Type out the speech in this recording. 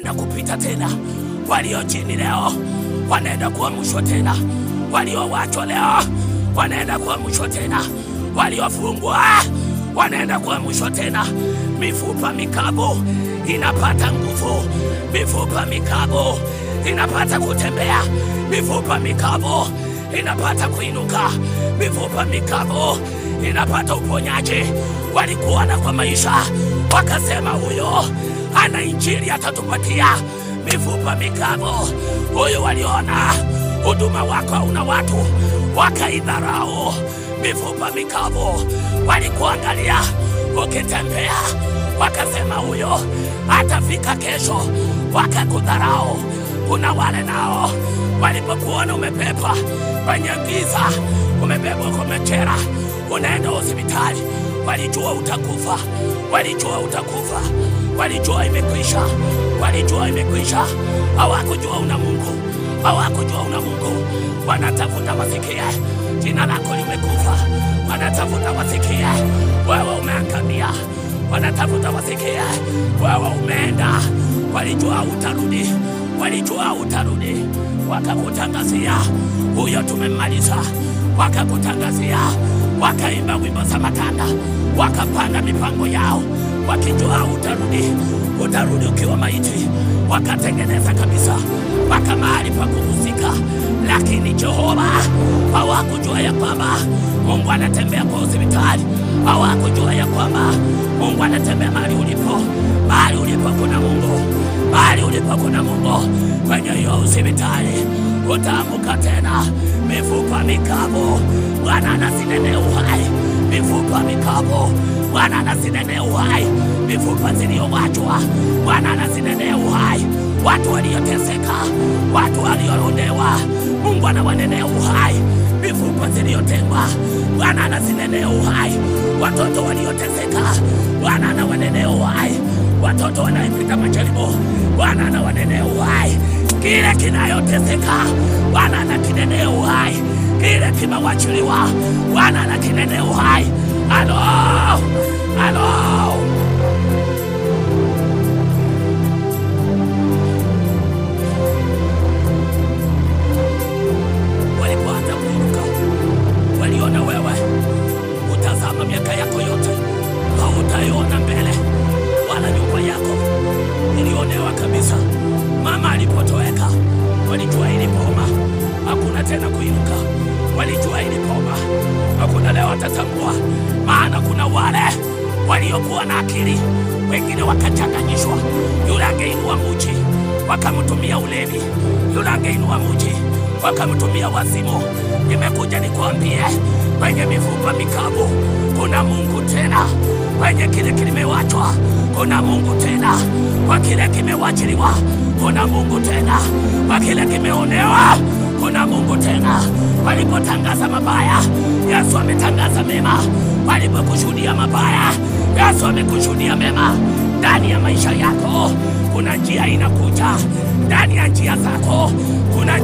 Na kupita tena, walio chini leo wanaenda kuamshwa tena, walio wachwa leo wanaenda kuamshwa tena, waliofungwa wanaenda kuamshwa tena. Mifupa mikavu inapata nguvu, mifupa mikavu inapata kutembea, mifupa mikavu inapata kuinuka, mifupa mikavu inapata uponyaji. Walikuwa na kwa maisha wakasema huyo ana injili atatupatia. Mifupa mikavu huyo waliona huduma wako hauna watu wakaidharau. Mifupa mikavu walikuangalia ukitembea wakasema huyo atafika kesho, wakakudharau. Kuna wale nao walipokuona umepepa kwenye giza, umebebwa kwa machera, unaenda hospitali, walijua utakufa, walijua utakufa, walijua imekwisha, walijua imekwisha. Hawakujua una Mungu, hawakujua una Mungu. Wanatafuta wasikie jina lako limekufa, wanatafuta wasikie wewe umeangamia, wanatafuta wasikie wewe umeenda. Walijua utarudi, walijua utarudi, wakakutangazia huyo tumemmaliza, wakakutangazia, wakaimba wimbo za matanga, wakapanga mipango yao wakijua utarudi, utarudi ukiwa maiti. Wakatengeneza kabisa mpaka mahali pa kupumzika, lakini Jehova hawakujua ya kwamba Mungu anatembea kwa hospitali, hawakujua ya kwamba Mungu anatembea mahali ulipo. Mahali ulipo kuna Mungu, mahali ulipo kuna Mungu. Kwenye hiyo hospitali utaamka tena. Mifupa mikavu Bwana anazinenea uhai, mifupa mikavu Bwana anazinenea uhai, mifupa zilizowachwa Bwana anazinenea uhai. Watu walioteseka, watu waliorondewa, Mungu anawanenea uhai. Mifupa zilizotengwa Bwana anazinenea uhai. Watoto walioteseka Bwana anawanenea uhai. Watoto wanaipita majaribu Bwana anawanenea uhai. Kile kinayoteseka Bwana anakinenea uhai. Kile kimewachiliwa Bwana anakinenea uhai. Alo, alo. Walipoanza kuinuka, waliona wewe utazama miaka yako yote hautaiona mbele, wala nyumba yako ilionewa kabisa. Mama alipotoweka walijua ilipoma, hakuna tena kuinuka. Walijua ilipoma, hakuna leo watatambua. Maana kuna wale waliokuwa na akili, wengine wakachanganyishwa. Yule angeinua mji wakamtumia ulevi, yule angeinua mji wakamtumia wazimu. Nimekuja nikwambie, kwenye mifupa mikavu kuna Mungu tena. Kwenye kile kimewachwa kuna Mungu tena. Kwa kile kimewachiliwa kuna Mungu tena. Kwa kile kimeonewa kuna Mungu tena. Walipotangaza mabaya, Yesu ametangaza mema. Walipokushuhudia mabaya, Yesu amekushuhudia mema. Ndani ya maisha yako kuna njia inakuja, ndani ya njia zako kuna